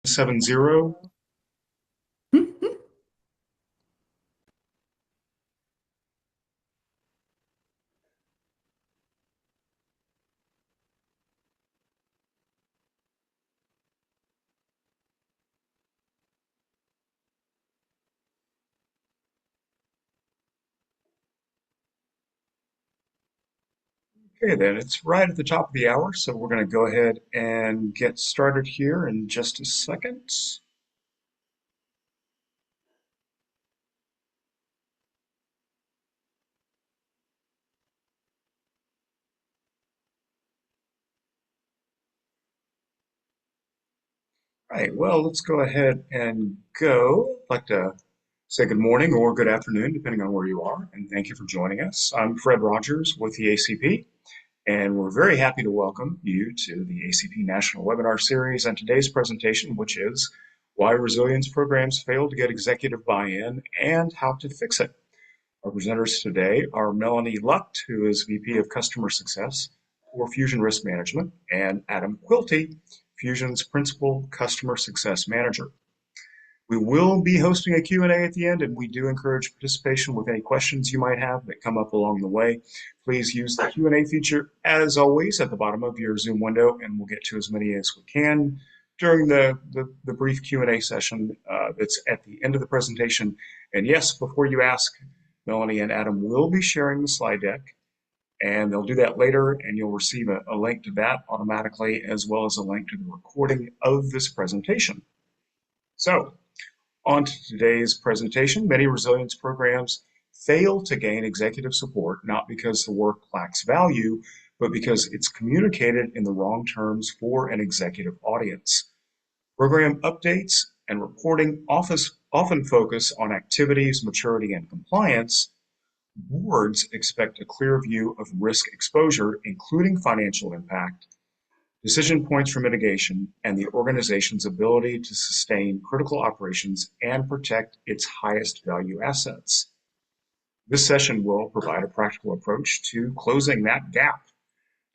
70. Okay, then it's right at the top of the hour, so we're going to go ahead and get started here in just a second. Right, well, let's go ahead and go. I'd like to say good morning or good afternoon, depending on where you are, and thank you for joining us. I'm Fred Rogers with the ACP, and we're very happy to welcome you to the ACP National Webinar Series and today's presentation, which is Why Resilience Programs Fail to Get Executive Buy-in and How to Fix It. Our presenters today are Melanie Lucht, who is VP of Customer Success for Fusion Risk Management, and Adam Quilty, Fusion's Principal Customer Success Manager. We will be hosting a Q&A at the end, and we do encourage participation with any questions you might have that come up along the way. Please use the Q&A feature, as always, at the bottom of your Zoom window, and we'll get to as many as we can during the brief Q&A session that's at the end of the presentation. And yes, before you ask, Melanie and Adam will be sharing the slide deck, and they'll do that later, and you'll receive a link to that automatically, as well as a link to the recording of this presentation. So, on to today's presentation. Many resilience programs fail to gain executive support, not because the work lacks value, but because it's communicated in the wrong terms for an executive audience. Program updates and reporting often focus on activities, maturity, and compliance. Boards expect a clear view of risk exposure, including financial impact, decision points for mitigation, and the organization's ability to sustain critical operations and protect its highest value assets. This session will provide a practical approach to closing that gap.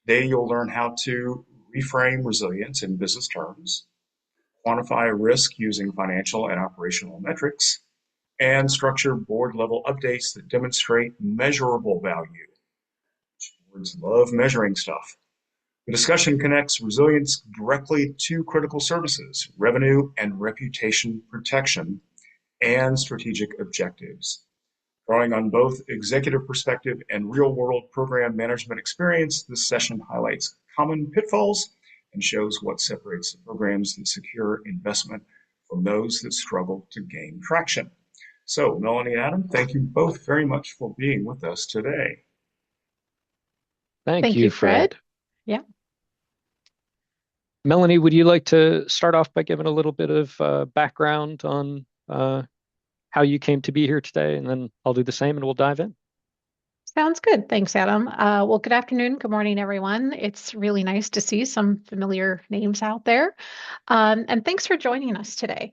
Today, you'll learn how to reframe resilience in business terms, quantify risk using financial and operational metrics, and structure board-level updates that demonstrate measurable value. Boards love measuring stuff. The discussion connects resilience directly to critical services, revenue and reputation protection, and strategic objectives. Drawing on both executive perspective and real-world program management experience, this session highlights common pitfalls and shows what separates the programs that secure investment from those that struggle to gain traction. So, Melanie and Adam, thank you both very much for being with us today. Thank you, you, Fred. Fred. Yeah. Melanie, would you like to start off by giving a little bit of background on how you came to be here today, and then I'll do the same and we'll dive in. Sounds good. Thanks, Adam. Well, good afternoon. Good morning, everyone. It's really nice to see some familiar names out there. And thanks for joining us today.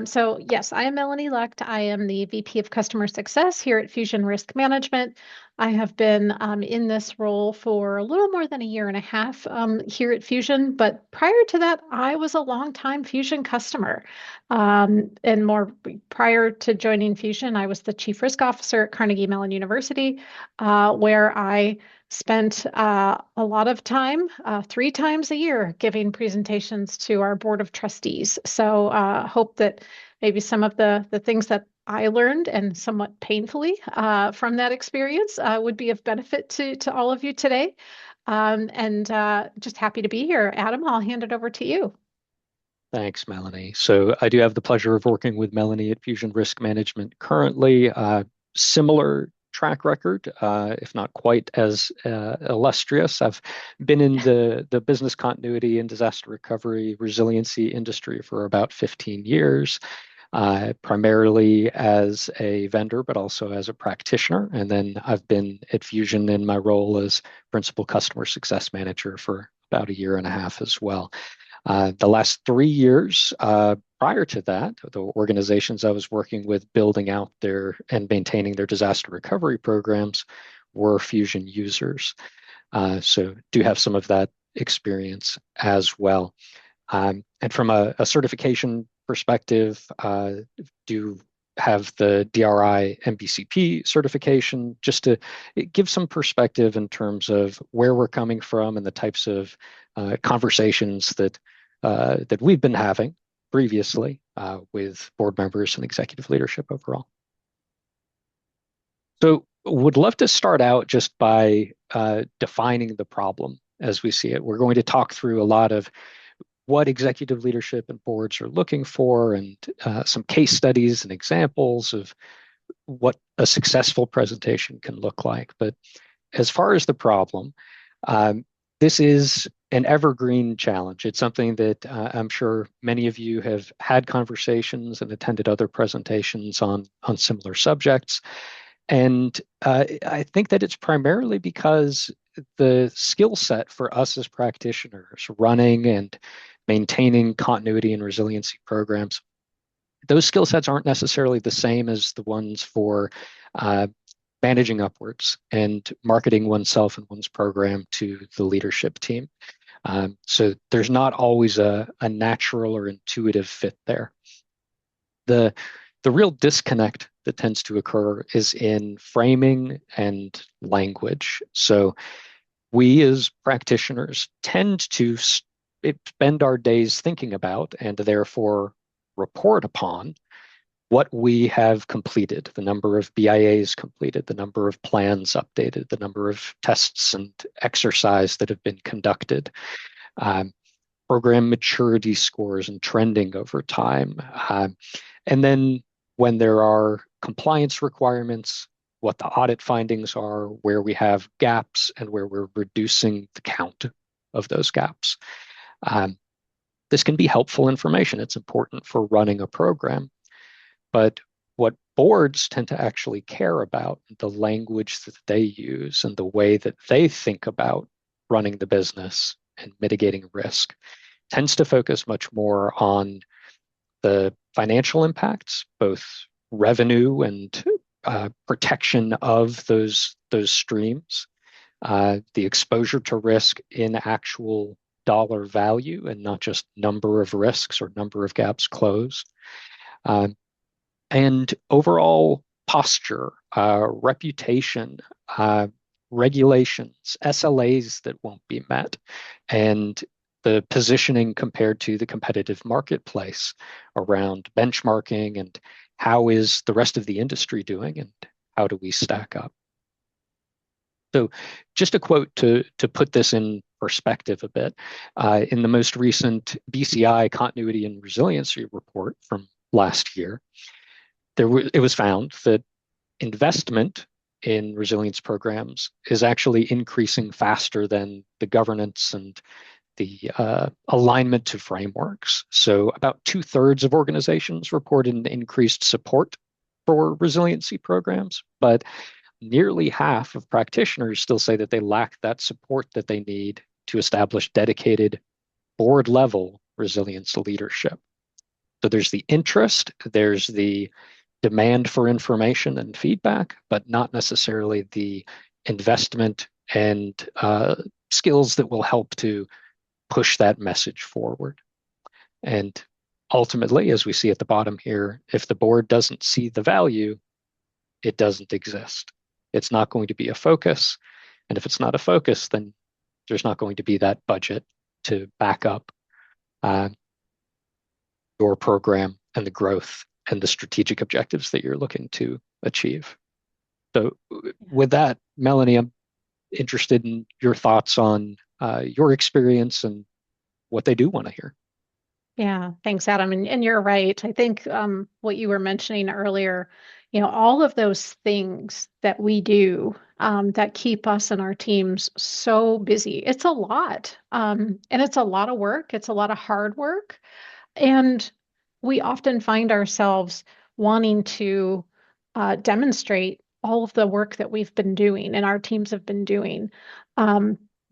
So yes, I am Melanie Lucht. I am the VP of Customer Success here at Fusion Risk Management. I have been in this role for a little more than a year and a half here at Fusion, but prior to that, I was a longtime Fusion customer. And more prior to joining Fusion, I was the Chief Risk Officer at Carnegie Mellon University, where I spent a lot of time, 3 times a year, giving presentations to our Board of Trustees. So hope that maybe some of the things that I learned and somewhat painfully from that experience would be of benefit to all of you today. And just happy to be here. Adam, I'll hand it over to you. Thanks, Melanie. So I do have the pleasure of working with Melanie at Fusion Risk Management currently. Similar track record, if not quite as illustrious. I've been in the business continuity and disaster recovery resiliency industry for about 15 years. Primarily as a vendor, but also as a practitioner. And then I've been at Fusion in my role as Principal Customer Success Manager for about a year and a half as well. The last 3 years prior to that, the organizations I was working with building out their and maintaining their disaster recovery programs were Fusion users. So do have some of that experience as well. And from a certification perspective, do have the DRI MBCP certification, just to give some perspective in terms of where we're coming from and the types of conversations that we've been having previously with board members and executive leadership overall. So would love to start out just by defining the problem as we see it. We're going to talk through a lot of what executive leadership and boards are looking for and some case studies and examples of what a successful presentation can look like. But as far as the problem, this is an evergreen challenge. It's something that I'm sure many of you have had conversations and attended other presentations on similar subjects. And I think that it's primarily because the skill set for us as practitioners running and maintaining continuity and resiliency programs, those skill sets aren't necessarily the same as the ones for managing upwards and marketing oneself and one's program to the leadership team. So there's not always a natural or intuitive fit there. The real disconnect that tends to occur is in framing and language. So we as practitioners tend to spend our days thinking about and therefore report upon what we have completed, the number of BIAs completed, the number of plans updated, the number of tests and exercise that have been conducted, program maturity scores and trending over time. And then when there are compliance requirements, what the audit findings are, where we have gaps, and where we're reducing the count of those gaps. This can be helpful information. It's important for running a program. But what boards tend to actually care about, the language that they use and the way that they think about running the business and mitigating risk, tends to focus much more on the financial impacts, both revenue and protection of those streams, the exposure to risk in actual dollar value and not just number of risks or number of gaps closed, and overall posture, reputation, regulations, SLAs that won't be met, and the positioning compared to the competitive marketplace around benchmarking and how is the rest of the industry doing and how do we stack up. So just a quote to put this in perspective a bit. In the most recent BCI Continuity and Resiliency Report from last year, it was found that investment in resilience programs is actually increasing faster than the governance and the alignment to frameworks. So about 2/3 of organizations reported an increased support for resiliency programs, but nearly half of practitioners still say that they lack that support that they need to establish dedicated board level resilience leadership. So there's the interest, there's the demand for information and feedback, but not necessarily the investment and skills that will help to push that message forward. And ultimately, as we see at the bottom here, if the board doesn't see the value, it doesn't exist. It's not going to be a focus. And if it's not a focus, then there's not going to be that budget to back up your program and the growth and the strategic objectives that you're looking to achieve. So with that, Melanie, I'm interested in your thoughts on your experience and what they do want to hear. Yeah, thanks, Adam. And you're right. I think what you were mentioning earlier, all of those things that we do that keep us and our teams so busy, it's a lot. And it's a lot of work. It's a lot of hard work. And we often find ourselves wanting to demonstrate all of the work that we've been doing and our teams have been doing.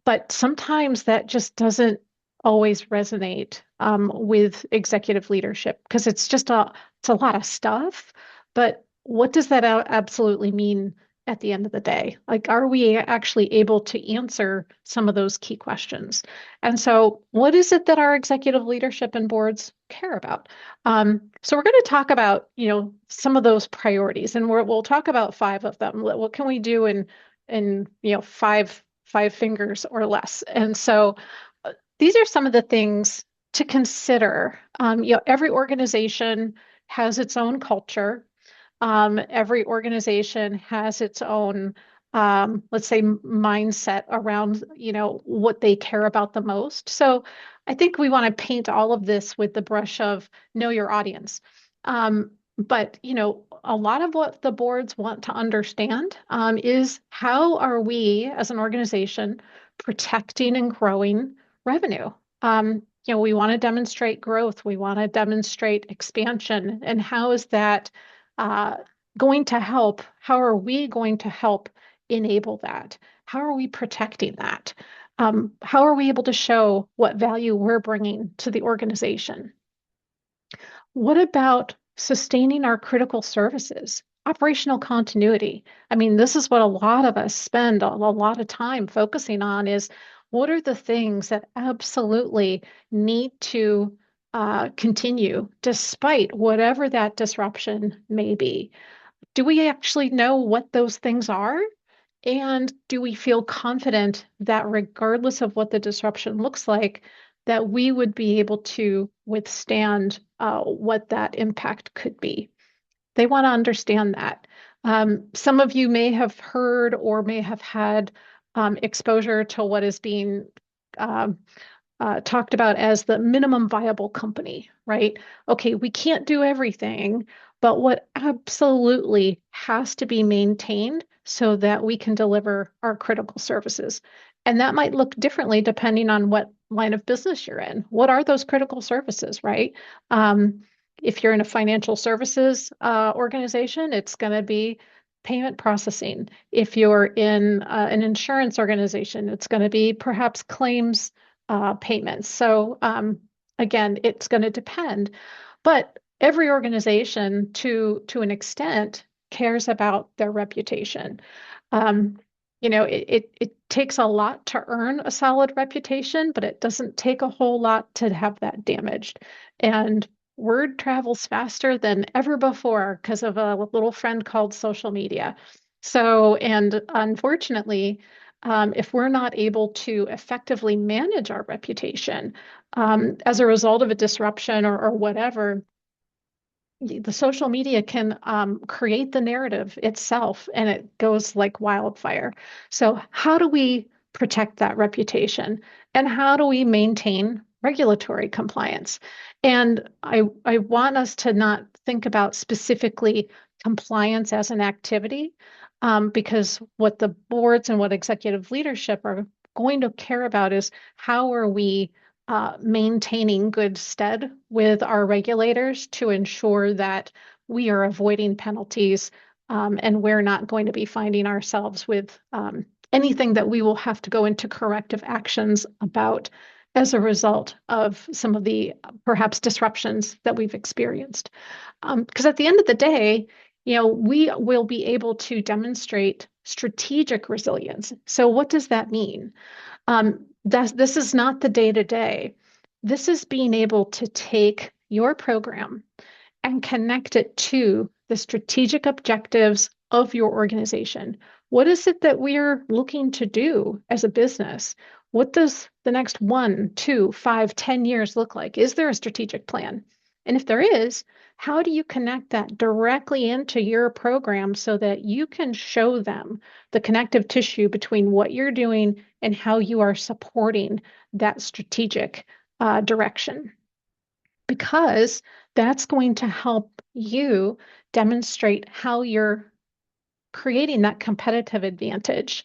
But sometimes that just doesn't always resonate with executive leadership because it's a lot of stuff. But what does that absolutely mean at the end of the day? Like, are we actually able to answer some of those key questions? And so, what is it that our executive leadership and boards care about? So we're going to talk about, some of those priorities, and we'll talk about five of them. What can we do in five fingers or less? And so, these are some of the things to consider. Every organization has its own culture. Every organization has its own, let's say, mindset around, what they care about the most. So I think we want to paint all of this with the brush of know your audience. But, a lot of what the boards want to understand is how are we as an organization protecting and growing revenue? We want to demonstrate growth. We want to demonstrate expansion. And how is that uh, going to help? How are we going to help enable that? How are we protecting that? How are we able to show what value we're bringing to the organization? What about sustaining our critical services? Operational continuity. I mean, this is what a lot of us spend a lot of time focusing on is what are the things that absolutely need to continue despite whatever that disruption may be? Do we actually know what those things are? And do we feel confident that regardless of what the disruption looks like, that we would be able to withstand what that impact could be? They want to understand that. Some of you may have heard or may have had exposure to what is being um, talked about as the minimum viable company, right? Okay, we can't do everything, but what absolutely has to be maintained so that we can deliver our critical services. And that might look differently depending on what line of business you're in. What are those critical services, right? Um, if you're in a financial services organization, it's going to be payment processing. If you're in an insurance organization, it's going to be perhaps claims payments. So again, it's going to depend, but every organization to an extent cares about their reputation. Um, it takes a lot to earn a solid reputation, but it doesn't take a whole lot to have that damaged. And word travels faster than ever before because of a little friend called social media. So, and unfortunately, if we're not able to effectively manage our reputation as a result of a disruption or whatever, the social media can create the narrative itself and it goes like wildfire. So, how do we protect that reputation? And how do we maintain regulatory compliance? And I want us to not think about specifically compliance as an activity, because what the boards and what executive leadership are going to care about is how are we maintaining good stead with our regulators to ensure that we are avoiding penalties, and we're not going to be finding ourselves with anything that we will have to go into corrective actions about as a result of some of the perhaps disruptions that we've experienced. Because at the end of the day, we will be able to demonstrate strategic resilience. So what does that mean? This is not the day to day. This is being able to take your program and connect it to the strategic objectives of your organization. What is it that we're looking to do as a business? What does the next 1, 2, 5, 10 years look like? Is there a strategic plan? And if there is, how do you connect that directly into your program so that you can show them the connective tissue between what you're doing and how you are supporting that strategic direction? Because that's going to help you demonstrate how you're creating that competitive advantage.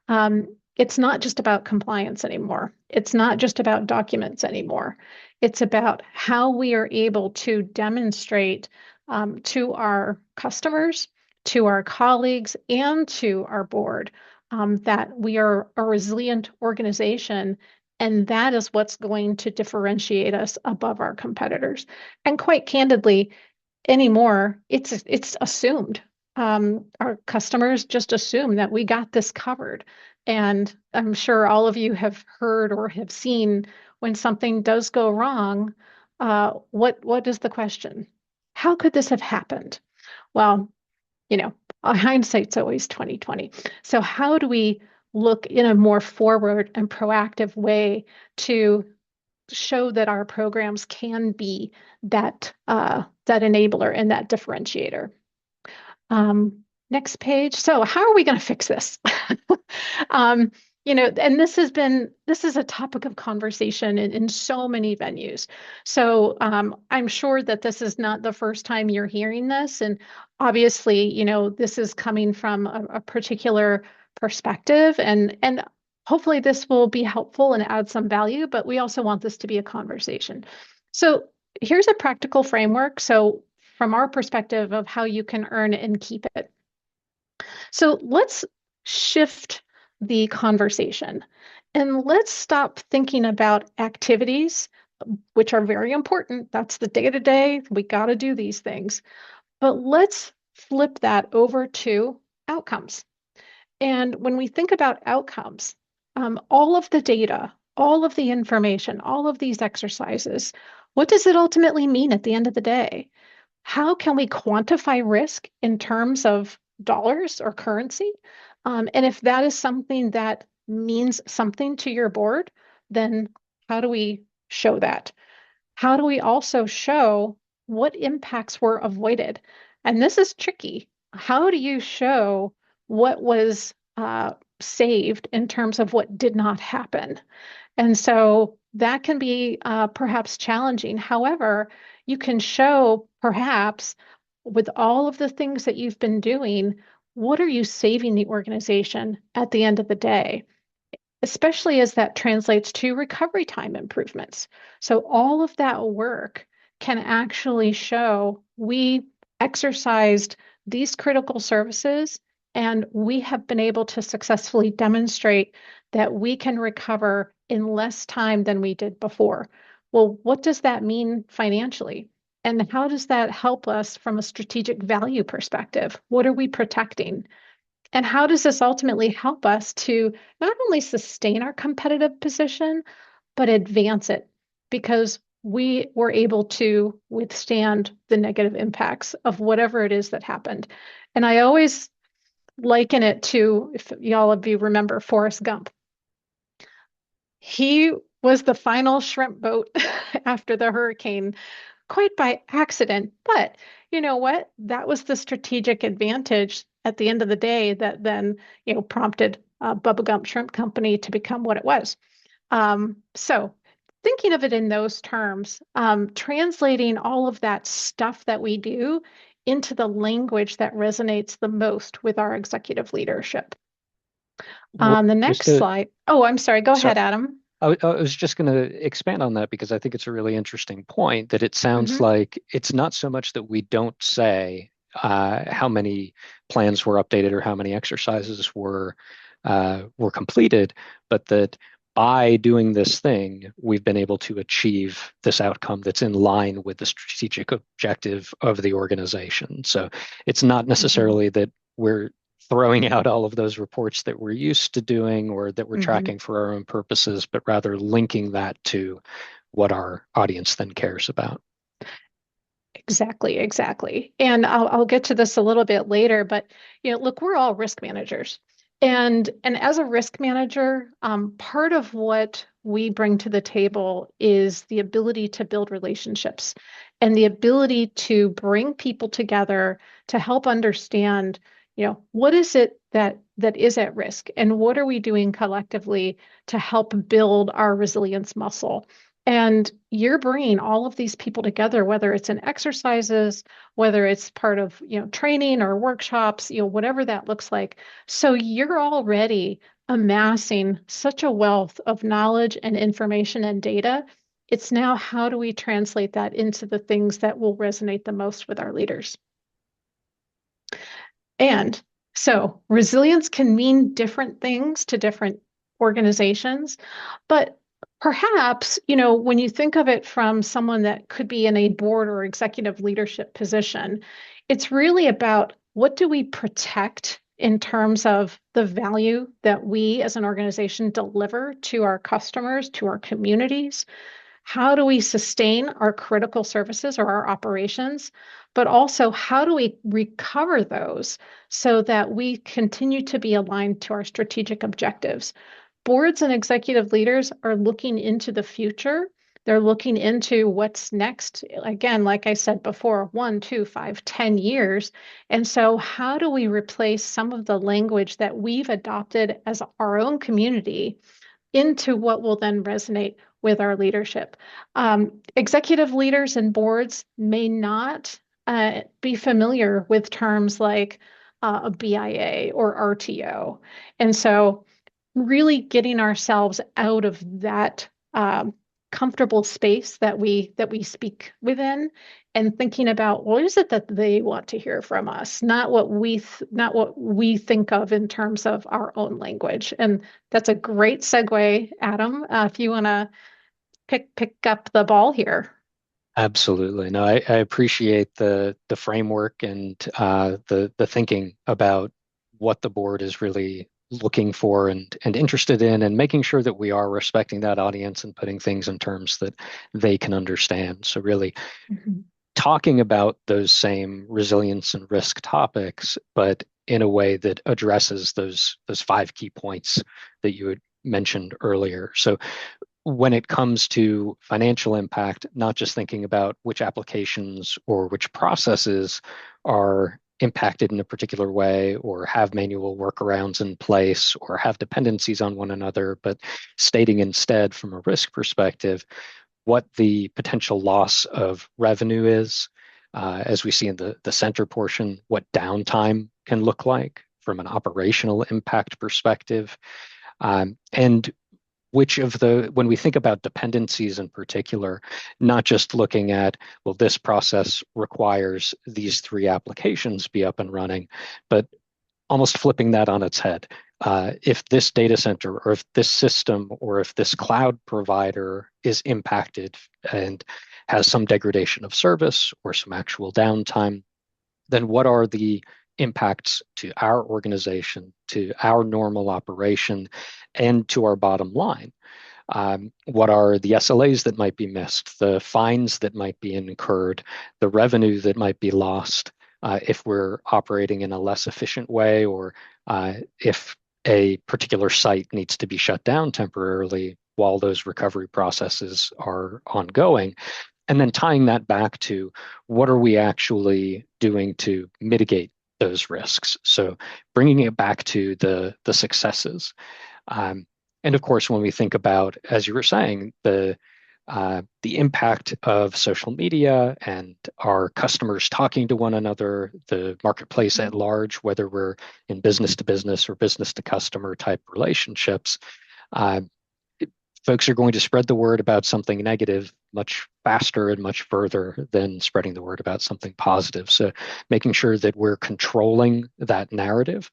It's not just about compliance anymore. It's not just about documents anymore. It's about how we are able to demonstrate to our customers, to our colleagues, and to our board that we are a resilient organization. And that is what's going to differentiate us above our competitors. And quite candidly, anymore, it's assumed. our customers just assume that we got this covered. And I'm sure all of you have heard or have seen when something does go wrong, what is the question? How could this have happened? Well, you know, hindsight's always 2020. So how do we look in a more forward and proactive way to show that our programs can be that enabler and that differentiator? Next page. So how are we going to fix this? Um, and this is a topic of conversation in so many venues. So I'm sure that this is not the first time you're hearing this. And obviously, this is coming from a particular perspective and hopefully this will be helpful and add some value, but we also want this to be a conversation. So here's a practical framework. So from our perspective of how you can earn and keep it. So let's shift the conversation and let's stop thinking about activities, which are very important. That's the day to day. We got to do these things. But let's flip that over to outcomes. And when we think about outcomes, all of the data, all of the information, all of these exercises, what does it ultimately mean at the end of the day? How can we quantify risk in terms of dollars or currency? And if that is something that means something to your board, then how do we show that? How do we also show what impacts were avoided? And this is tricky. How do you show what was saved in terms of what did not happen? And so that can be perhaps challenging. However, you can show perhaps with all of the things that you've been doing, what are you saving the organization at the end of the day? Especially as that translates to recovery time improvements. So all of that work can actually show we exercised these critical services and we have been able to successfully demonstrate that we can recover in less time than we did before. Well, what does that mean financially? And how does that help us from a strategic value perspective? What are we protecting? And how does this ultimately help us to not only sustain our competitive position, but advance it? Because we were able to withstand the negative impacts of whatever it is that happened. And I always liken it to, if y'all of you remember Forrest Gump, he was the final shrimp boat after the hurricane quite by accident. But you know what? That was the strategic advantage at the end of the day that then, prompted Bubba Gump Shrimp Company to become what it was. So thinking of it in those terms, translating all of that stuff that we do into the language that resonates the most with our executive leadership. Well, The just next to, slide. Oh, I'm sorry. Go sorry, ahead, Adam. I was just going to expand on that because I think it's a really interesting point that it sounds Mhm. like it's not so much that we don't say how many plans were updated or how many exercises were completed, but that by doing this thing, we've been able to achieve this outcome that's in line with the strategic objective of the organization. So it's not Mhm. necessarily that we're throwing out all of those reports that we're used to doing or that we're Mhm. tracking for our own purposes, but rather linking that to what our audience then cares about. Exactly, exactly. And I'll get to this a little bit later, but look, we're all risk managers. And as a risk manager, part of what we bring to the table is the ability to build relationships and the ability to bring people together to help understand, what is it that is at risk and what are we doing collectively to help build our resilience muscle. And you're bringing all of these people together, whether it's in exercises, whether it's part of, training or workshops, whatever that looks like. So you're already amassing such a wealth of knowledge and information and data. It's now how do we translate that into the things that will resonate the most with our leaders? And so resilience can mean different things to different organizations, but perhaps, when you think of it from someone that could be in a board or executive leadership position, it's really about what do we protect in terms of the value that we as an organization deliver to our customers, to our communities? How do we sustain our critical services or our operations? But also, how do we recover those so that we continue to be aligned to our strategic objectives? Boards and executive leaders are looking into the future. They're looking into what's next. Again, like I said before, 1, 2, 5, 10 years. And so, how do we replace some of the language that we've adopted as our own community into what will then resonate with our leadership? Executive leaders and boards may not be familiar with terms like a BIA or RTO. And so, really getting ourselves out of that comfortable space that we speak within, and thinking about what is it that they want to hear from us, not what we think of in terms of our own language. And that's a great segue, Adam, if you want to pick up the ball here. Absolutely. No, I appreciate the framework and the thinking about what the board is really looking for and interested in, and making sure that we are respecting that audience and putting things in terms that they can understand. So really Mhm. talking about those same resilience and risk topics, but in a way that addresses those 5 key points that you had mentioned earlier. So when it comes to financial impact, not just thinking about which applications or which processes are impacted in a particular way or have manual workarounds in place or have dependencies on one another, but stating instead from a risk perspective what the potential loss of revenue is, as we see in the center portion, what downtime can look like from an operational impact perspective, and which of the, when we think about dependencies in particular, not just looking at, well, this process requires these 3 applications be up and running, but almost flipping that on its head. If this data center or if this system or if this cloud provider is impacted and has some degradation of service or some actual downtime, then what are the impacts to our organization, to our normal operation, and to our bottom line? What are the SLAs that might be missed, the fines that might be incurred, the revenue that might be lost if we're operating in a less efficient way, or if a particular site needs to be shut down temporarily while those recovery processes are ongoing? And then tying that back to what are we actually doing to mitigate those risks? So bringing it back to the successes. Um, and of course, when we think about, as you were saying, the impact of social media and our customers talking to one another, the marketplace at large, whether we're in business to business or business to customer type relationships, uh, folks are going to spread the word about something negative much faster and much further than spreading the word about something positive. So making sure that we're controlling that narrative,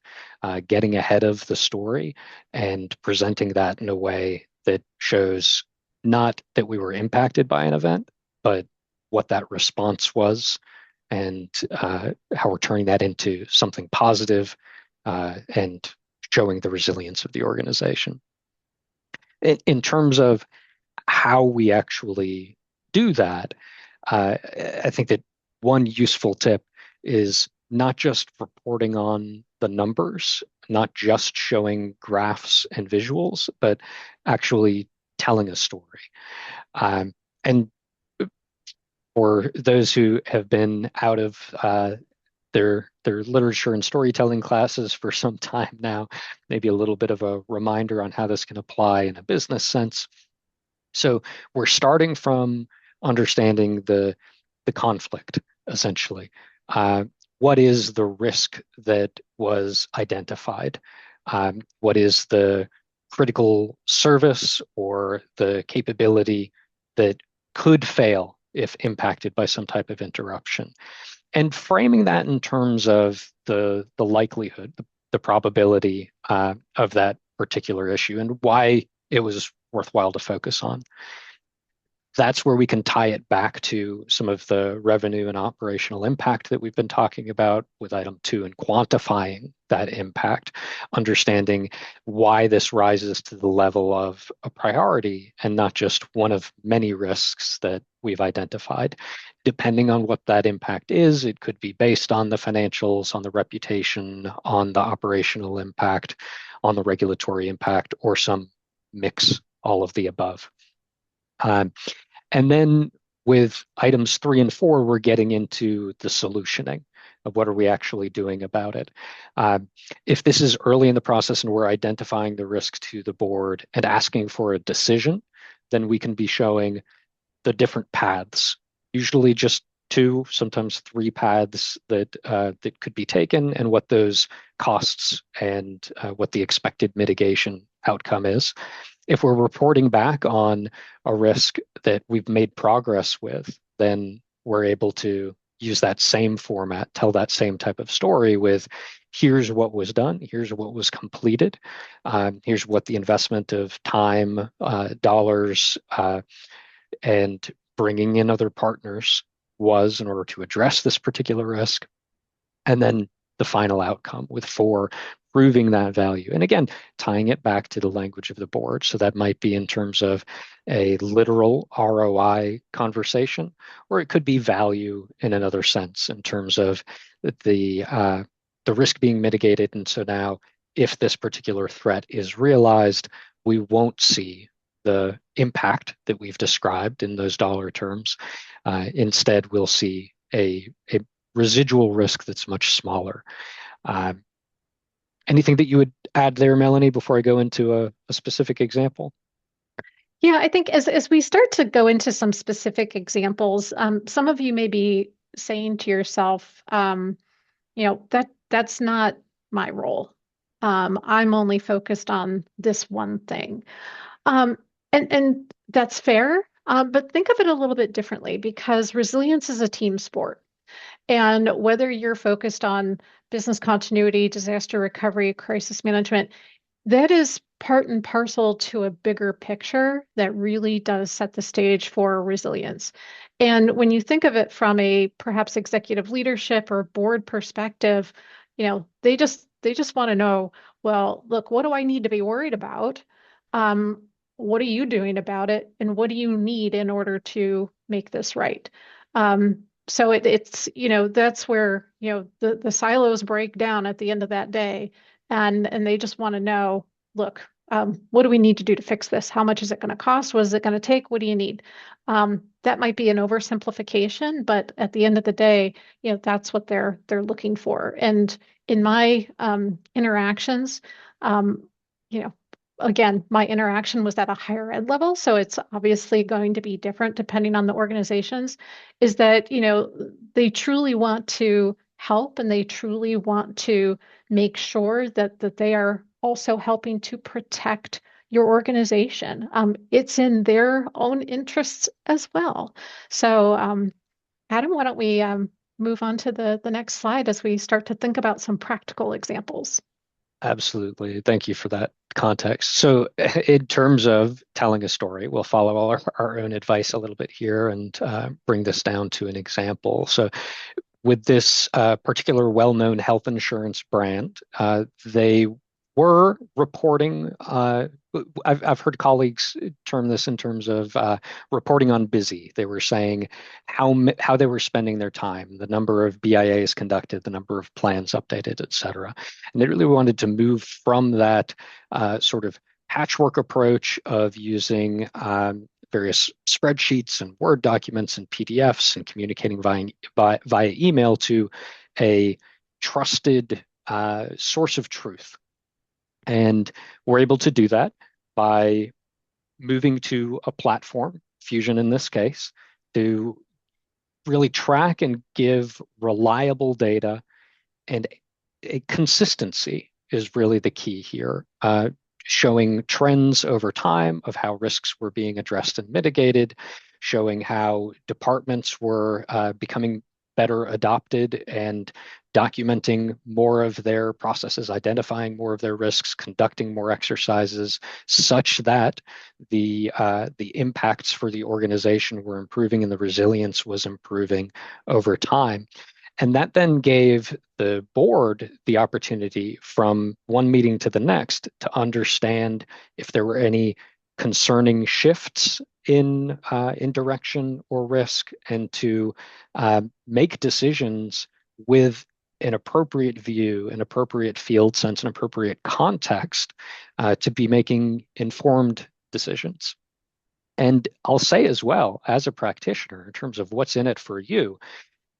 getting ahead of the story, and presenting that in a way that shows not that we were impacted by an event, but what that response was, and how we're turning that into something positive, and showing the resilience of the organization. In terms of how we actually do that, I think that one useful tip is not just reporting on the numbers, not just showing graphs and visuals, but actually telling a story. And for those who have been out of their literature and storytelling classes for some time now, maybe a little bit of a reminder on how this can apply in a business sense. So we're starting from understanding the conflict, essentially. What is the risk that was identified? What is the critical service or the capability that could fail if impacted by some type of interruption? And framing that in terms of the likelihood, the probability of that particular issue, and why it was worthwhile to focus on. That's where we can tie it back to some of the revenue and operational impact that we've been talking about with item 2 and quantifying that impact, understanding why this rises to the level of a priority and not just one of many risks that we've identified. Depending on what that impact is, it could be based on the financials, on the reputation, on the operational impact, on the regulatory impact, or some mix, all of the above. And then with items 3 and 4, we're getting into the solutioning of what are we actually doing about it. If this is early in the process and we're identifying the risk to the board and asking for a decision, then we can be showing the different paths, usually just 2, sometimes 3 paths that could be taken, and what those costs and what the expected mitigation outcome is. If we're reporting back on a risk that we've made progress with, then we're able to use that same format, tell that same type of story with here's what was done, here's what was completed, here's what the investment of time, dollars, and bringing in other partners was in order to address this particular risk. And then the final outcome with 4 proving that value. And again, tying it back to the language of the board. So that might be in terms of a literal ROI conversation, or it could be value in another sense in terms of the risk being mitigated. And so now if this particular threat is realized, we won't see the impact that we've described in those dollar terms. Instead, we'll see a residual risk that's much smaller. Anything that you would add there, Melanie, before I go into a specific example? Yeah, I think as we start to go into some specific examples, some of you may be saying to yourself, that's not my role. I'm only focused on this one thing. Um, and that's fair, but think of it a little bit differently because resilience is a team sport. And whether you're focused on business continuity, disaster recovery, crisis management, that is part and parcel to a bigger picture that really does set the stage for resilience. And when you think of it from a perhaps executive leadership or board perspective, they just want to know, well, look, what do I need to be worried about? Um, what are you doing about it? And what do you need in order to make this right? So it's, that's where, the silos break down at the end of that day. And they just want to know, look, what do we need to do to fix this? How much is it going to cost? What is it going to take? What do you need? That might be an oversimplification, but at the end of the day, that's what they're looking for. And in my interactions, um, you know, again, my interaction was at a higher ed level, so it's obviously going to be different depending on the organizations, is that, they truly want to help and they truly want to make sure that they are also helping to protect your organization. It's in their own interests as well. So, Adam, why don't we move on to the next slide as we start to think about some practical examples? Absolutely. Thank you for that context. So, in terms of telling a story, we'll follow our own advice a little bit here and bring this down to an example. So, with this particular well-known health insurance brand, they were reporting. I've heard colleagues term this in terms of reporting on busy. They were saying how they were spending their time, the number of BIAs conducted, the number of plans updated, et cetera. And they really wanted to move from that sort of patchwork approach of using various spreadsheets and Word documents and PDFs and communicating via email to a trusted source of truth. And we're able to do that by moving to a platform, Fusion in this case, to really track and give reliable data, and a consistency is really the key here. Showing trends over time of how risks were being addressed and mitigated, showing how departments were becoming better adopted and documenting more of their processes, identifying more of their risks, conducting more exercises, such that the impacts for the organization were improving and the resilience was improving over time. And that then gave the board the opportunity from one meeting to the next to understand if there were any concerning shifts in direction or risk, and to make decisions with an appropriate view, an appropriate field sense, an appropriate context to be making informed decisions. And I'll say as well, as a practitioner, in terms of what's in it for you,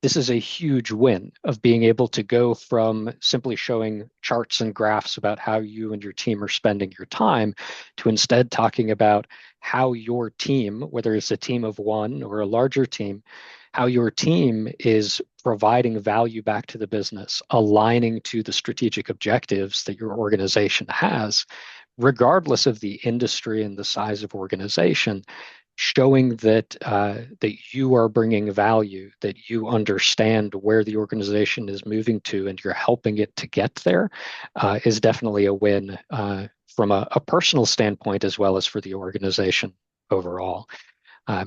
this is a huge win of being able to go from simply showing charts and graphs about how you and your team are spending your time to instead talking about how your team, whether it's a team of one or a larger team, how your team is providing value back to the business, aligning to the strategic objectives that your organization has, regardless of the industry and the size of organization, showing that that you are bringing value, that you understand where the organization is moving to, and you're helping it to get there, is definitely a win from a personal standpoint as well as for the organization overall. Uh,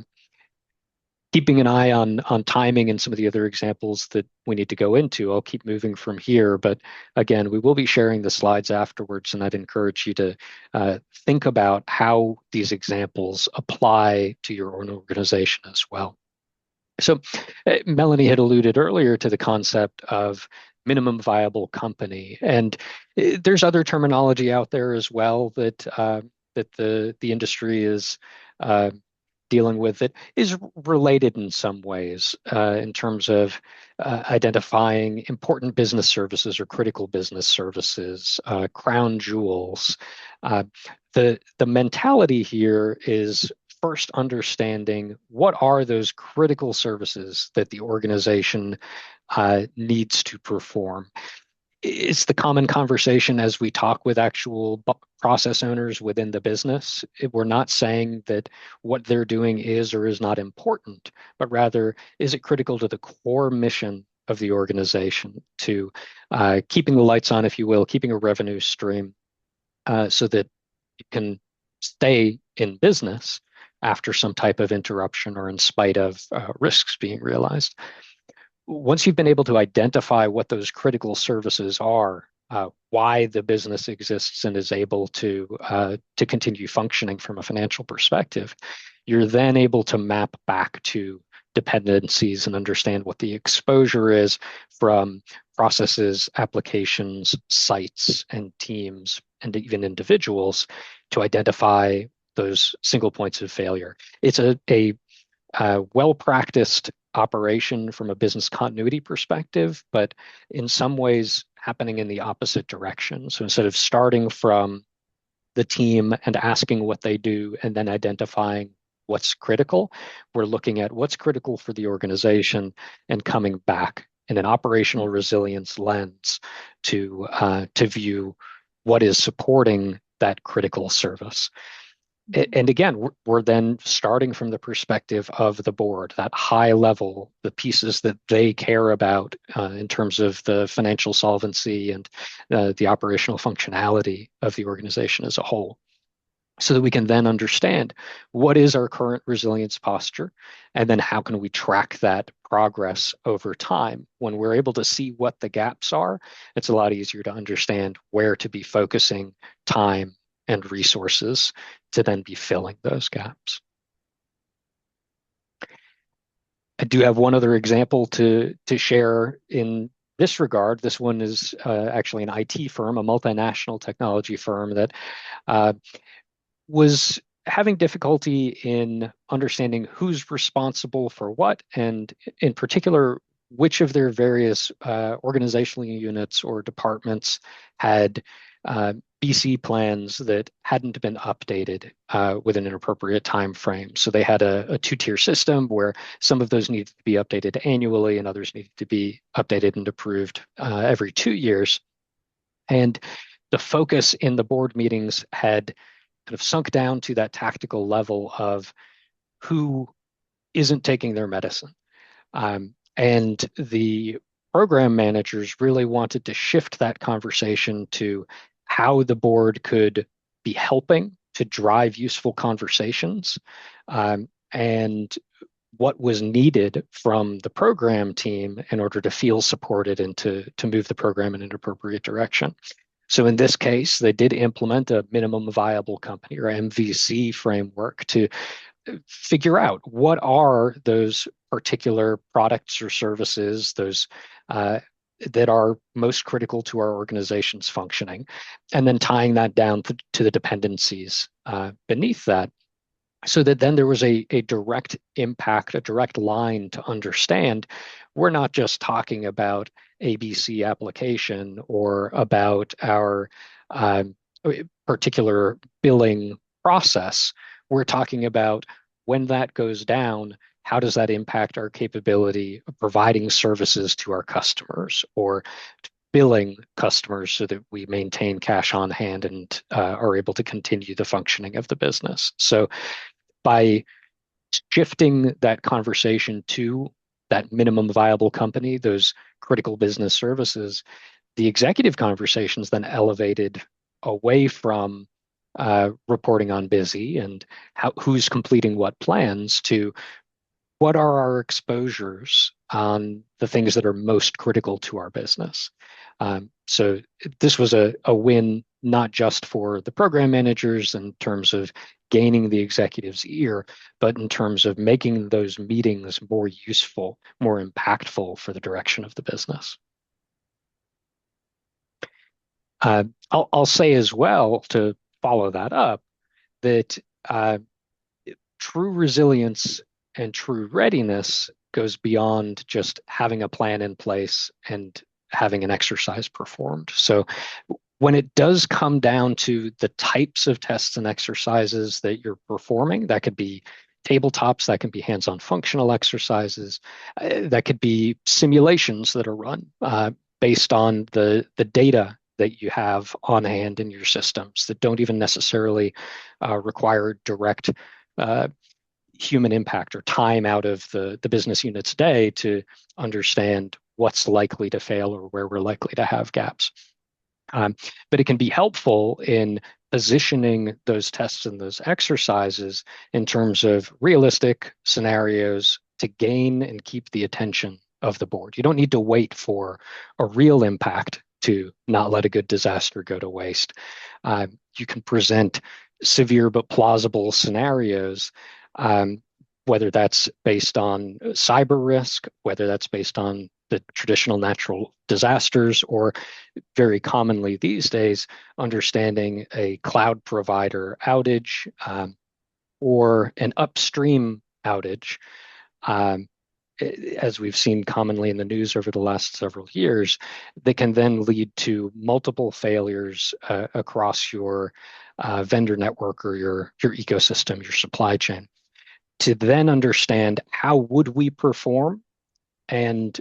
Keeping an eye on timing and some of the other examples that we need to go into. I'll keep moving from here, but again, we will be sharing the slides afterwards, and I'd encourage you to think about how these examples apply to your own organization as well. So Melanie had alluded earlier to the concept of minimum viable company, and there's other terminology out there as well that that the industry is dealing with that is related in some ways in terms of identifying important business services or critical business services, crown jewels. The mentality here is first understanding what are those critical services that the organization needs to perform. It's the common conversation as we talk with actual process owners within the business. We're not saying that what they're doing is or is not important, but rather, is it critical to the core mission of the organization, to keeping the lights on, if you will, keeping a revenue stream so that you can stay in business after some type of interruption or in spite of risks being realized. Once you've been able to identify what those critical services are, why the business exists and is able to continue functioning from a financial perspective, you're then able to map back to dependencies and understand what the exposure is from processes, applications, sites, and teams, and even individuals to identify those single points of failure. It's a well-practiced operation from a business continuity perspective, but in some ways happening in the opposite direction. So instead of starting from the team and asking what they do and then identifying what's critical, we're looking at what's critical for the organization and coming back in an operational resilience lens to view what is supporting that critical service. And again, we're then starting from the perspective of the board, that high level, the pieces that they care about in terms of the financial solvency and the operational functionality of the organization as a whole, so that we can then understand what is our current resilience posture, and then how can we track that progress over time. When we're able to see what the gaps are, it's a lot easier to understand where to be focusing time and resources to then be filling those gaps. I do have one other example to share in this regard. This one is actually an IT firm, a multinational technology firm that was having difficulty in understanding who's responsible for what, and in particular, which of their various organizational units or departments had BC plans that hadn't been updated within an appropriate time frame. So they had a two-tier system where some of those needed to be updated annually and others needed to be updated and approved every 2 years. And the focus in the board meetings had kind of sunk down to that tactical level of who isn't taking their medicine. And the program managers really wanted to shift that conversation to how the board could be helping to drive useful conversations, and what was needed from the program team in order to feel supported and to move the program in an appropriate direction. So in this case, they did implement a minimum viable company or MVC framework to figure out what are those particular products or services, those that are most critical to our organization's functioning, and then tying that down to the dependencies beneath that, so that then there was a direct impact, a direct line to understand we're not just talking about ABC application or about our um, particular billing process. We're talking about when that goes down, how does that impact our capability of providing services to our customers or billing customers so that we maintain cash on hand and are able to continue the functioning of the business. So by shifting that conversation to that minimum viable company, those critical business services, the executive conversations then elevated away from reporting on busy and who's completing what plans to what are our exposures on the things that are most critical to our business. So this was a win not just for the program managers in terms of gaining the executive's ear, but in terms of making those meetings more useful, more impactful for the direction of the business. I'll say as well to follow that up that true resilience and true readiness goes beyond just having a plan in place and having an exercise performed. So when it does come down to the types of tests and exercises that you're performing, that could be tabletops, that can be hands-on functional exercises, that could be simulations that are run based on the data that you have on hand in your systems that don't even necessarily require direct human impact or time out of the business unit's day to understand what's likely to fail or where we're likely to have gaps. But it can be helpful in positioning those tests and those exercises in terms of realistic scenarios to gain and keep the attention of the board. You don't need to wait for a real impact to not let a good disaster go to waste. You can present severe but plausible scenarios, whether that's based on cyber risk, whether that's based on the traditional natural disasters, or very commonly these days, understanding a cloud provider outage or an upstream outage, as we've seen commonly in the news over the last several years, that can then lead to multiple failures across your vendor network or your ecosystem, your supply chain. To then understand how would we perform and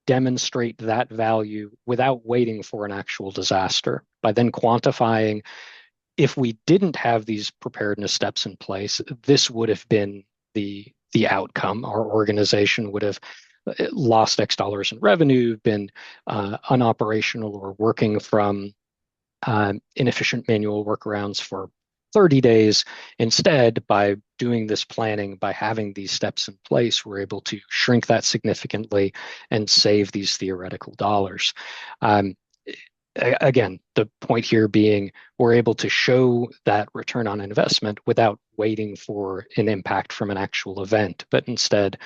demonstrate that value without waiting for an actual disaster by then quantifying if we didn't have these preparedness steps in place, this would have been the outcome. Our organization would have lost X dollars in revenue, been unoperational or working from inefficient manual workarounds for 30 days. Instead, by doing this planning, by having these steps in place, we're able to shrink that significantly and save these theoretical dollars. Again, the point here being we're able to show that return on investment without waiting for an impact from an actual event, but instead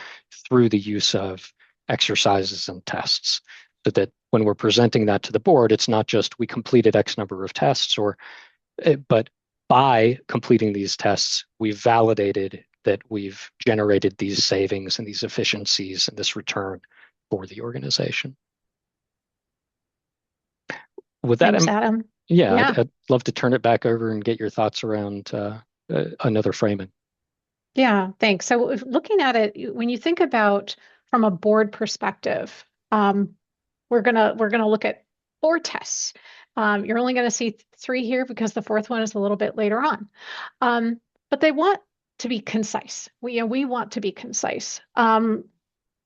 through the use of exercises and tests, so that when we're presenting that to the board, it's not just we completed X number of tests, but by completing these tests, we've validated that we've generated these savings and these efficiencies and this return for the organization. With that, Thanks, Adam. yeah, Yeah. I'd love to turn it back over and get your thoughts around another framing. Yeah, thanks. So looking at it, when you think about from a board perspective, we're gonna look at 4 tests. You're only going to see 3 here because the 4th one is a little bit later on. But they want to be concise. We want to be concise.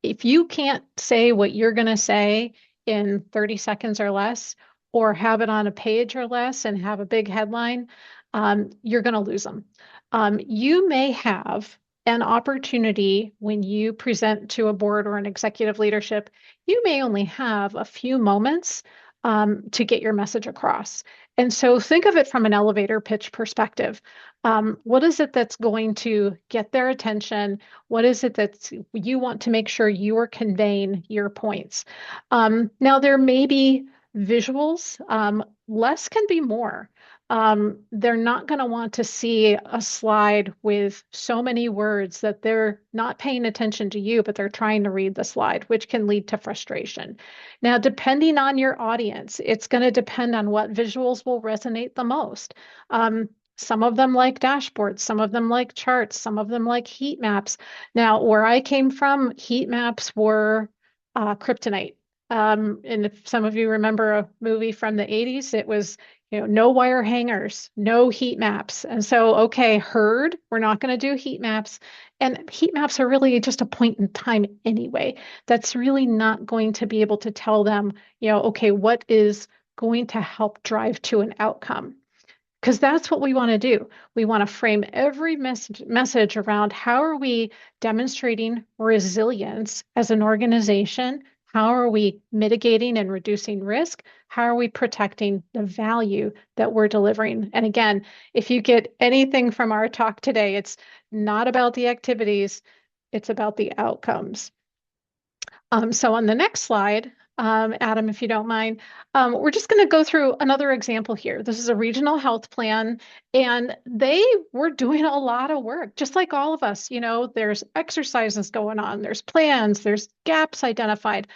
if you can't say what you're going to say in 30 seconds or less, or have it on a page or less and have a big headline, you're going to lose them. You may have an opportunity when you present to a board or an executive leadership, you may only have a few moments to get your message across. And so think of it from an elevator pitch perspective. What is it that's going to get their attention? What is it that you want to make sure you are conveying your points? Now, there may be visuals. Less can be more. They're not going to want to see a slide with so many words that they're not paying attention to you, but they're trying to read the slide, which can lead to frustration. Now, depending on your audience, it's going to depend on what visuals will resonate the most. Some of them like dashboards, some of them like charts, some of them like heat maps. Now, where I came from, heat maps were kryptonite. And if some of you remember a movie from the 80s, it was, no wire hangers, no heat maps. And so, okay, heard, we're not going to do heat maps. And heat maps are really just a point in time anyway. That's really not going to be able to tell them, okay, what is going to help drive to an outcome? Because that's what we want to do. We want to frame every message around how are we demonstrating resilience as an organization? How are we mitigating and reducing risk? How are we protecting the value that we're delivering? And again, if you get anything from our talk today, it's not about the activities, it's about the outcomes. So on the next slide, Adam, if you don't mind, we're just going to go through another example here. This is a regional health plan, and they were doing a lot of work, just like all of us. There's exercises going on, there's plans, there's gaps identified,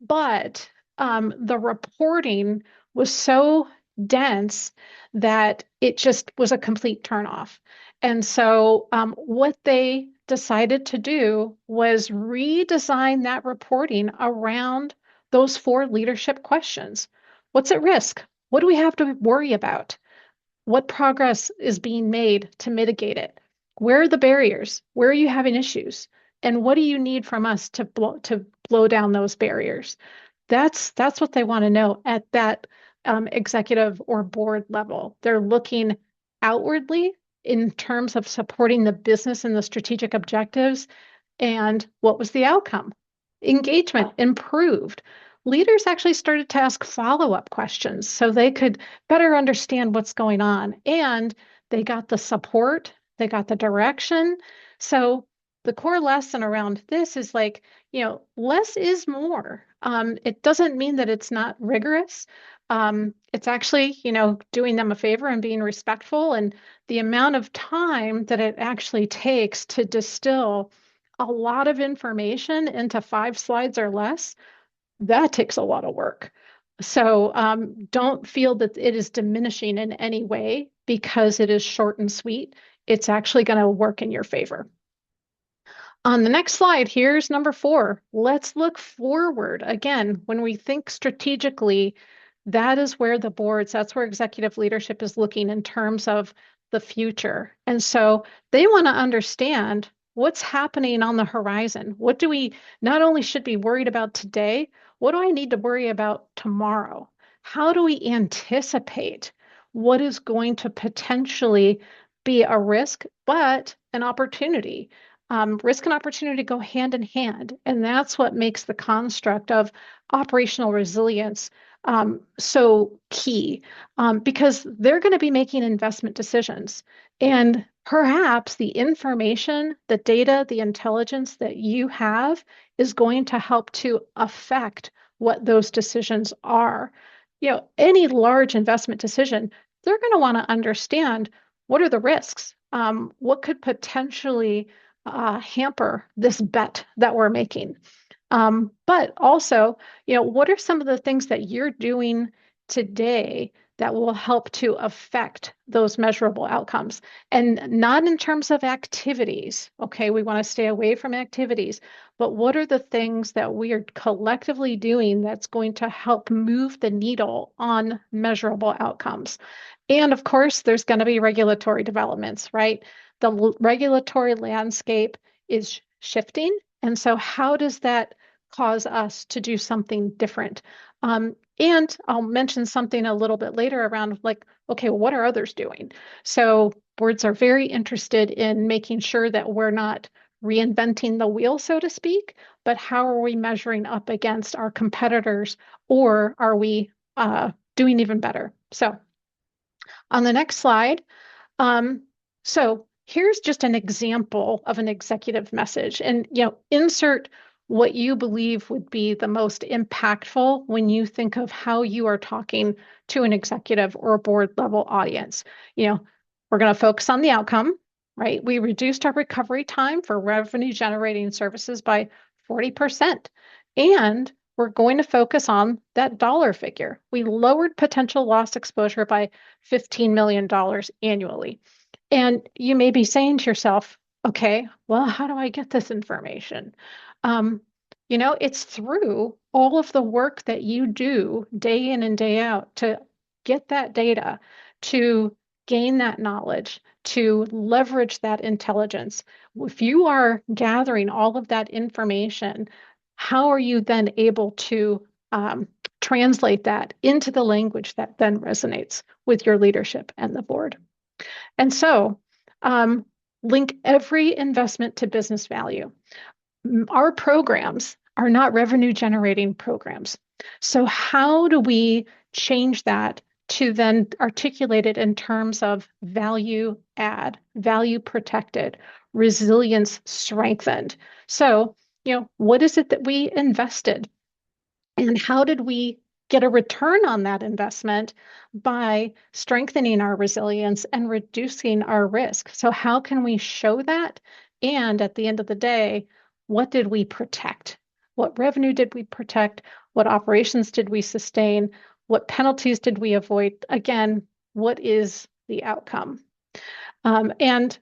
but the reporting was so dense that it just was a complete turnoff. And so what they decided to do was redesign that reporting around those 4 leadership questions. What's at risk? What do we have to worry about? What progress is being made to mitigate it? Where are the barriers? Where are you having issues? And what do you need from us to blow down those barriers? That's what they want to know at that executive or board level. They're looking outwardly in terms of supporting the business and the strategic objectives. And what was the outcome? Engagement improved. Leaders actually started to ask follow-up questions so they could better understand what's going on. And they got the support, they got the direction. So the core lesson around this is like, less is more. It doesn't mean that it's not rigorous. It's actually, doing them a favor and being respectful. And the amount of time that it actually takes to distill a lot of information into 5 slides or less, that takes a lot of work. So don't feel that it is diminishing in any way because it is short and sweet. It's actually going to work in your favor. On the next slide, here's number 4. Let's look forward. Again, when we think strategically, that is where the boards, that's where executive leadership is looking in terms of the future. And so they want to understand what's happening on the horizon. What do we not only should be worried about today, what do I need to worry about tomorrow? How do we anticipate what is going to potentially be a risk, but an opportunity? Risk and opportunity go hand in hand. And that's what makes the construct of operational resilience so key, because they're going to be making investment decisions. And perhaps the information, the data, the intelligence that you have is going to help to affect what those decisions are. Any large investment decision, they're going to want to understand what are the risks? What could potentially hamper this bet that we're making? But also, what are some of the things that you're doing today that will help to affect those measurable outcomes? And not in terms of activities. Okay, we want to stay away from activities, but what are the things that we are collectively doing that's going to help move the needle on measurable outcomes? And of course, there's going to be regulatory developments, right? The regulatory landscape is shifting And so how does that cause us to do something different? And I'll mention something a little bit later around like, okay, well, what are others doing? So boards are very interested in making sure that we're not reinventing the wheel, so to speak, but how are we measuring up against our competitors, or are we doing even better? So on the next slide, so here's just an example of an executive message, and insert what you believe would be the most impactful when you think of how you are talking to an executive or a board level audience. We're going to focus on the outcome, right? We reduced our recovery time for revenue generating services by 40%. And we're going to focus on that dollar figure. We lowered potential loss exposure by $15 million annually. And you may be saying to yourself, okay, well, how do I get this information? Um, it's through all of the work that you do day in and day out to get that data, to gain that knowledge, to leverage that intelligence. If you are gathering all of that information, how are you then able to translate that into the language that then resonates with your leadership and the board? And so, um, link every investment to business value. Our programs are not revenue generating programs. So, how do we change that to then articulate it in terms of value add, value protected, resilience strengthened? So, what is it that we invested? And how did we get a return on that investment by strengthening our resilience and reducing our risk? So, how can we show that? And at the end of the day, what did we protect? What revenue did we protect? What operations did we sustain? What penalties did we avoid? Again, what is the outcome? And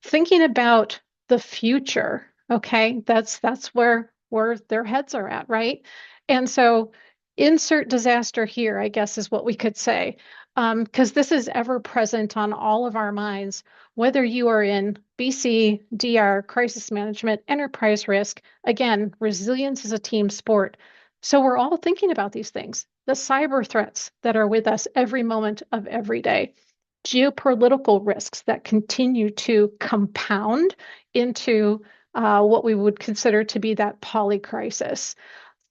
thinking about the future, okay, that's where their heads are at, right? And so insert disaster here, I guess is what we could say, because this is ever present on all of our minds, whether you are in BC, DR, crisis management, enterprise risk. Again, resilience is a team sport. So we're all thinking about these things, the cyber threats that are with us every moment of every day, geopolitical risks that continue to compound into what we would consider to be that polycrisis,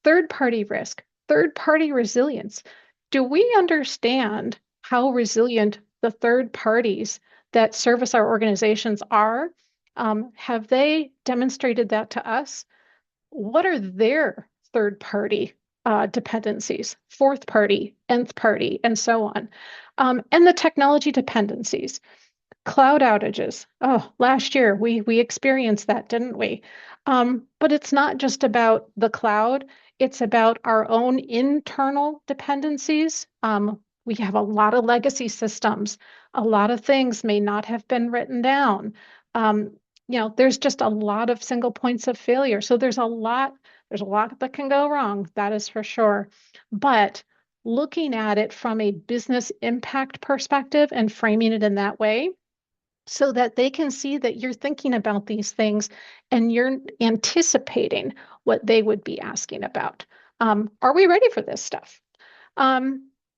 third party risk, third party resilience. Do we understand how resilient the third parties that service our organizations are? Have they demonstrated that to us? What are their third party dependencies, fourth party, nth party, and so on? And the technology dependencies, cloud outages. Oh, last year we experienced that, didn't we? But it's not just about the cloud, it's about our own internal dependencies. We have a lot of legacy systems. A lot of things may not have been written down. Um, there's just a lot of single points of failure. So there's a lot that can go wrong, that is for sure. But looking at it from a business impact perspective and framing it in that way, so that they can see that you're thinking about these things and you're anticipating what they would be asking about. Are we ready for this stuff?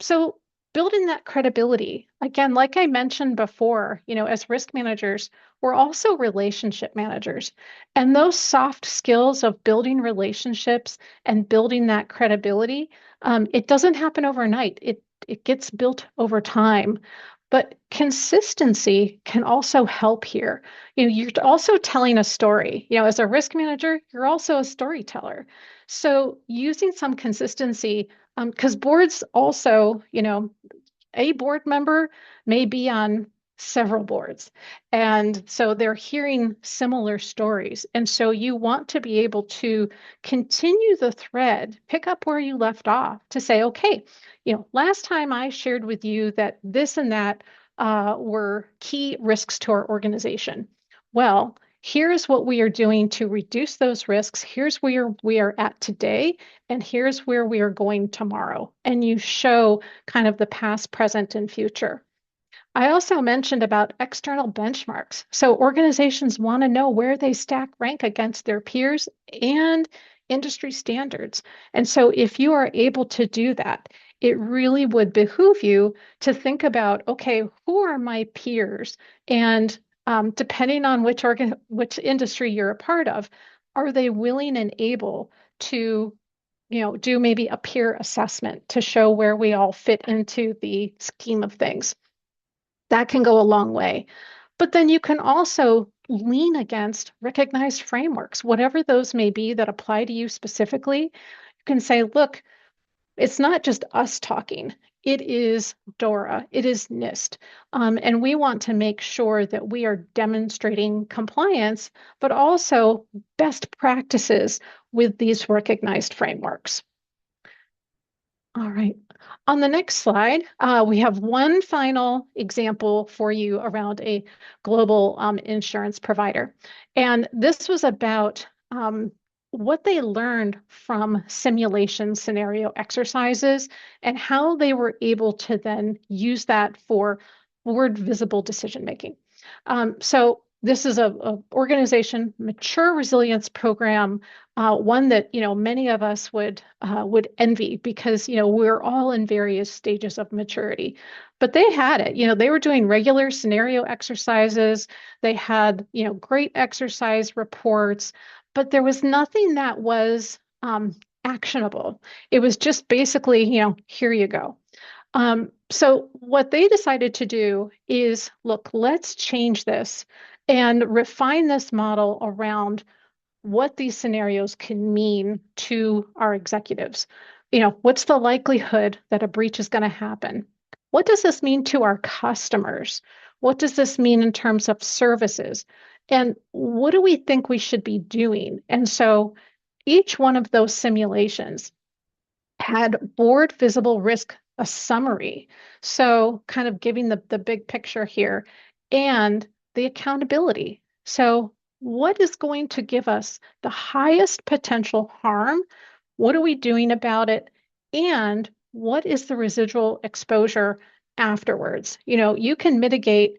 So building that credibility, again, like I mentioned before, as risk managers, we're also relationship managers. And those soft skills of building relationships and building that credibility, it doesn't happen overnight. It gets built over time. But consistency can also help here. You're also telling a story. As a risk manager, you're also a storyteller. So using some consistency, because boards also, a board member may be on several boards. And so they're hearing similar stories. And so you want to be able to continue the thread, pick up where you left off to say, okay, last time I shared with you that this and that were key risks to our organization. Well, here's what we are doing to reduce those risks. Here's where we are at today, and here's where we are going tomorrow. And you show kind of the past, present, and future. I also mentioned about external benchmarks. So organizations want to know where they stack rank against their peers and industry standards. And so if you are able to do that, it really would behoove you to think about, okay, who are my peers? And depending on which industry you're a part of, are they willing and able to, do maybe a peer assessment to show where we all fit into the scheme of things? That can go a long way. But then you can also lean against recognized frameworks, whatever those may be that apply to you specifically. You can say, look, it's not just us talking. It is DORA, it is NIST. And we want to make sure that we are demonstrating compliance, but also best practices with these recognized frameworks. All right. On the next slide, we have one final example for you around a global insurance provider. And this was about what they learned from simulation scenario exercises and how they were able to then use that for forward visible decision making. So this is a organization mature resilience program, one that many of us would envy because we're all in various stages of maturity. But they had it. They were doing regular scenario exercises. They had great exercise reports, but there was nothing that was actionable. It was just basically here you go. So what they decided to do is, look, let's change this and refine this model around what these scenarios can mean to our executives. What's the likelihood that a breach is going to happen? What does this mean to our customers? What does this mean in terms of services? And what do we think we should be doing? And so each one of those simulations had board visible risk, a summary. So kind of giving the big picture here and the accountability. So what is going to give us the highest potential harm? What are we doing about it? And what is the residual exposure afterwards? You can mitigate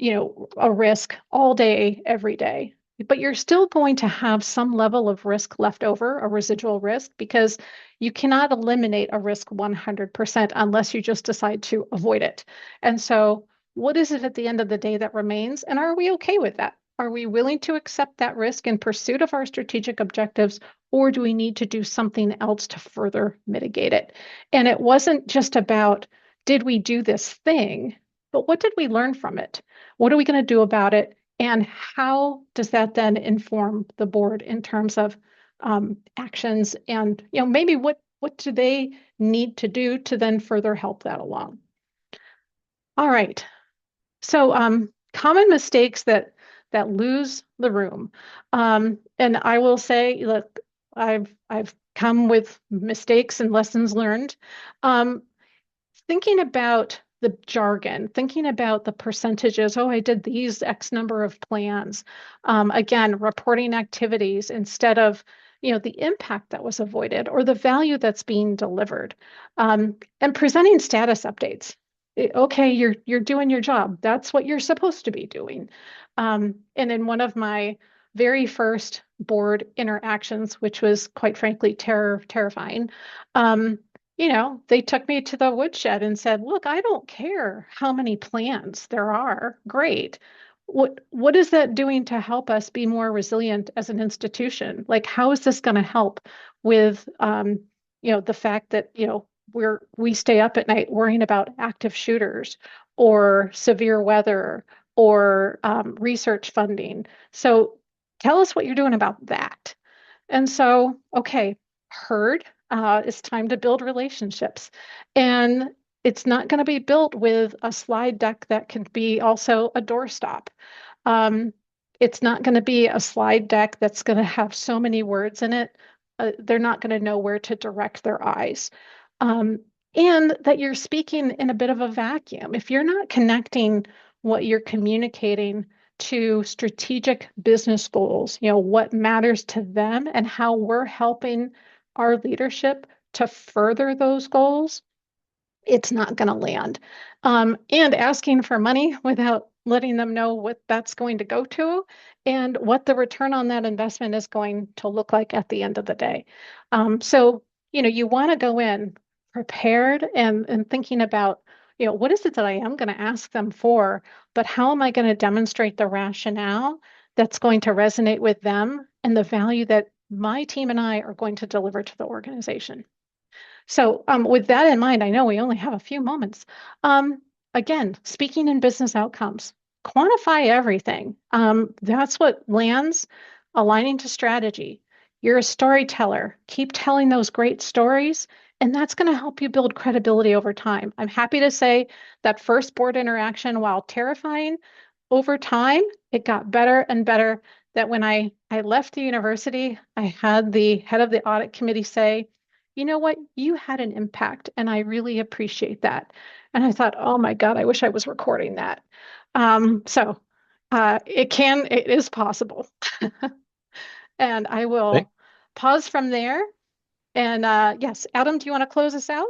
a risk all day, every day. But you're still going to have some level of risk left over, a residual risk, because you cannot eliminate a risk 100% unless you just decide to avoid it. And so, what is it at the end of the day that remains? And are we okay with that? Are we willing to accept that risk in pursuit of our strategic objectives, or do we need to do something else to further mitigate it? And it wasn't just about, did we do this thing, but what did we learn from it? What are we going to do about it? And how does that then inform the board in terms of actions and maybe what do they need to do to then further help that along? All right. So common mistakes that lose the room. And I will say, look, I've come with mistakes and lessons learned. Um, Thinking about the jargon, thinking about the percentages, oh, I did these X number of plans. Again, reporting activities instead of, the impact that was avoided or the value that's being delivered. And presenting status updates. Okay, you're doing your job. That's what you're supposed to be doing. And in one of my very first board interactions, which was quite frankly terrifying, they took me to the woodshed and said, look, I don't care how many plans there are. Great. What is that doing to help us be more resilient as an institution? Like, how is this going to help with, the fact that, we stay up at night worrying about active shooters or severe weather or research funding. So tell us what you're doing about that. And so, okay, heard. It's time to build relationships. And it's not going to be built with a slide deck that can be also a doorstop. Um, it's not going to be a slide deck that's going to have so many words in it. They're not going to know where to direct their eyes. Um, and that you're speaking in a bit of a vacuum. If you're not connecting what you're communicating to strategic business goals, what matters to them and how we're helping our leadership to further those goals, it's not going to land. And asking for money without letting them know what that's going to go to and what the return on that investment is going to look like at the end of the day. So, you want to go in prepared and thinking about, what is it that I am going to ask them for, but how am I going to demonstrate the rationale that's going to resonate with them and the value that my team and I are going to deliver to the organization. So, with that in mind, I know we only have a few moments. Again, speaking in business outcomes, quantify everything. That's what lands, aligning to strategy. You're a storyteller. Keep telling those great stories, and that's going to help you build credibility over time. I'm happy to say that first board interaction, while terrifying, over time, it got better and better. That when I left the university, I had the head of the audit committee say, you know what, you had an impact, and I really appreciate that. And I thought, oh my God, I wish I was recording that. So it is possible. And I Thank- will pause from there. And yes, Adam, do you want to close us out?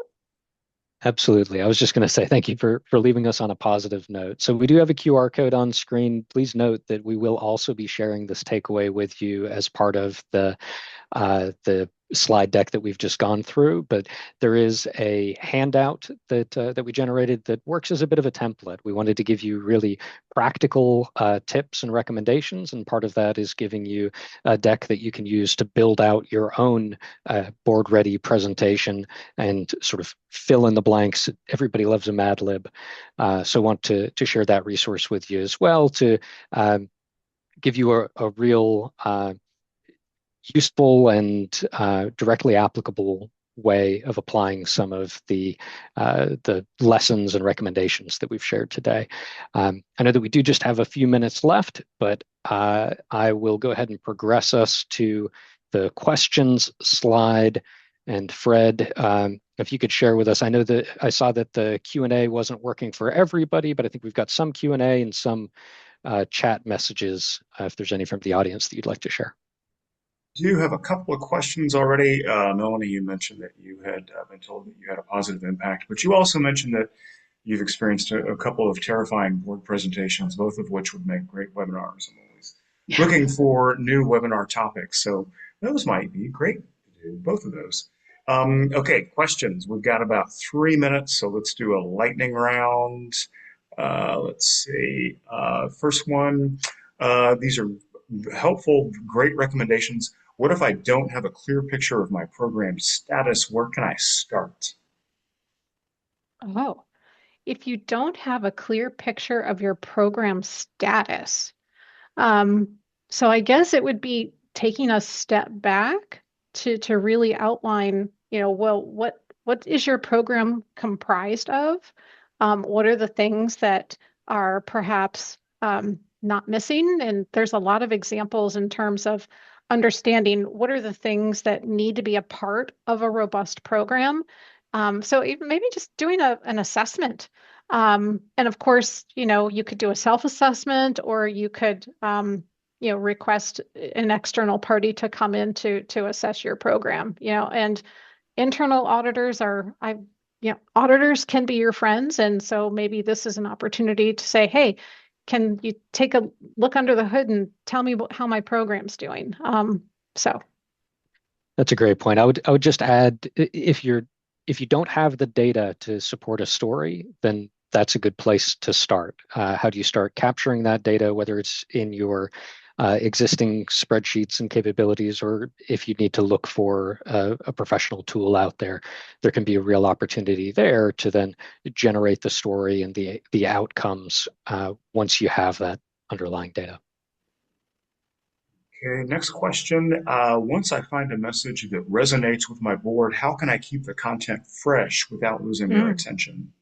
Absolutely. I was just going to say thank you for leaving us on a positive note. So we do have a QR code on screen. Please note that we will also be sharing this takeaway with you as part of the slide deck that we've just gone through, but there is a handout that we generated that works as a bit of a template. We wanted to give you really practical tips and recommendations, and part of that is giving you a deck that you can use to build out your own board-ready presentation and sort of fill in the blanks. Everybody loves a Mad Lib, so want to share that resource with you as well to give you a real useful and directly applicable way of applying some of the lessons and recommendations that we've shared today. I know that we do just have a few minutes left, but I will go ahead and progress us to the questions slide. And Fred, if you could share with us, I know that I saw that the Q&A wasn't working for everybody, but I think we've got some Q&A and some chat messages, if there's any from the audience that you'd like to share. Do have a couple of questions already. Melanie, you mentioned that you had been told that you had a positive impact, but you also mentioned that you've experienced a couple of terrifying board presentations, both of which would make great webinars. I'm always looking for new webinar topics, so those might be great to do, both of those. Okay, questions. We've got about 3 minutes, so let's do a lightning round. Let's see. First one. These are helpful, great recommendations. What if I don't have a clear picture of my program status? Where can I start? Oh, if you don't have a clear picture of your program status, Um, so I guess it would be taking a step back to really outline, well, what is your program comprised of? What are the things that are perhaps not missing? And there's a lot of examples in terms of understanding what are the things that need to be a part of a robust program. So even maybe just doing an assessment, and of course, you could do a self-assessment or you could, request an external party to come in to assess your program, and internal auditors auditors can be your friends. And so maybe this is an opportunity to say, hey, can you take a look under the hood and tell me how my program's doing? So, That's a great point. I would just add if you don't have the data to support a story, then that's a good place to start. How do you start capturing that data, whether it's in your existing spreadsheets and capabilities, or if you need to look for a professional tool out there, there can be a real opportunity there to then generate the story and the outcomes once you have that underlying data. Okay, next question. Once I find a message that resonates with my board, how can I keep the content fresh without losing their mm. attention?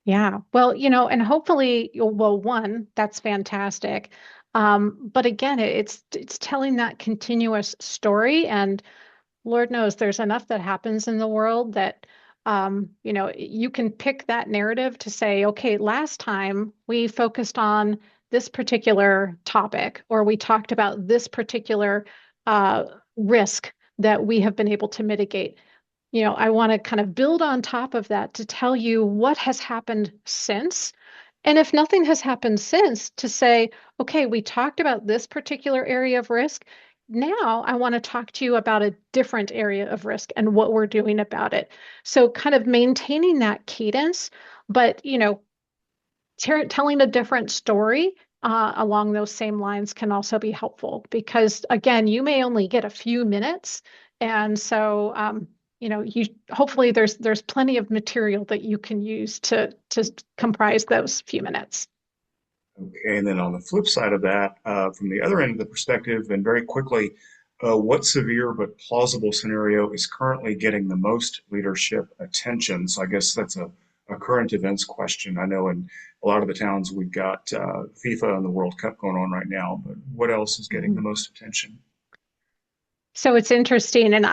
Yeah. Well, and hopefully, well, one, that's fantastic. But again, it's telling that continuous story, and Lord knows there's enough that happens in the world that you can pick that narrative to say, okay, last time we focused on this particular topic, or we talked about this particular uh, risk that we have been able to mitigate. I want to kind of build on top of that to tell you what has happened since. And if nothing has happened since, to say, okay, we talked about this particular area of risk. Now I want to talk to you about a different area of risk and what we're doing about it. So kind of maintaining that cadence, but telling a different story along those same lines can also be helpful because again, you may only get a few minutes, and so you hopefully there's plenty of material that you can use to comprise those few minutes. Okay, and then on the flip side of that, from the other end of the perspective, and very quickly, what severe but plausible scenario is currently getting the most leadership attention? So I guess that's a current events question. I know in a lot of the towns we've got FIFA and the World Cup going on right now, but what else is getting the Mhm. most attention? So it's interesting, and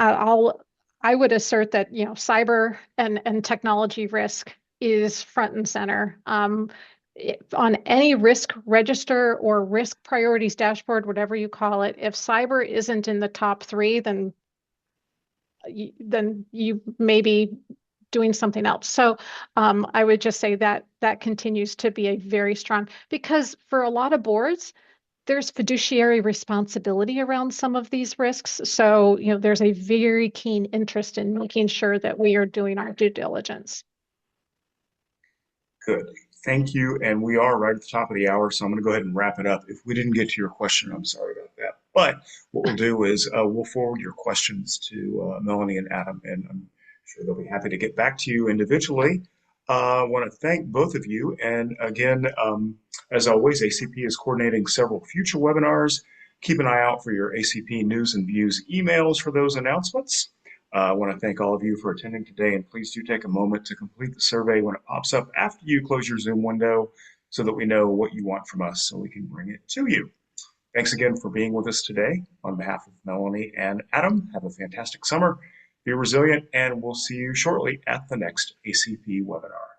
I would assert that cyber and technology risk is front and center. On any risk register or risk priorities dashboard, whatever you call it, if cyber isn't in the top three, then you may be doing something else. So I would just say that that continues to be a very strong because for a lot of boards there's fiduciary responsibility around some of these risks. So, there's a very keen interest in making sure that we are doing our due diligence. Good. Thank you. And we are right at the top of the hour, so I'm going to go ahead and wrap it up. If we didn't get to your question, I'm sorry about that. But what we'll do is we'll forward your questions to Melanie and Adam, and I'm sure they'll be happy to get back to you individually. I want to thank both of you. And again, as always, ACP is coordinating several future webinars. Keep an eye out for your ACP news and views emails for those announcements. I want to thank all of you for attending today, and please do take a moment to complete the survey when it pops up after you close your Zoom window so that we know what you want from us so we can bring it to you. Thanks again for being with us today. On behalf of Melanie and Adam, have a fantastic summer. Be resilient, and we'll see you shortly at the next ACP webinar.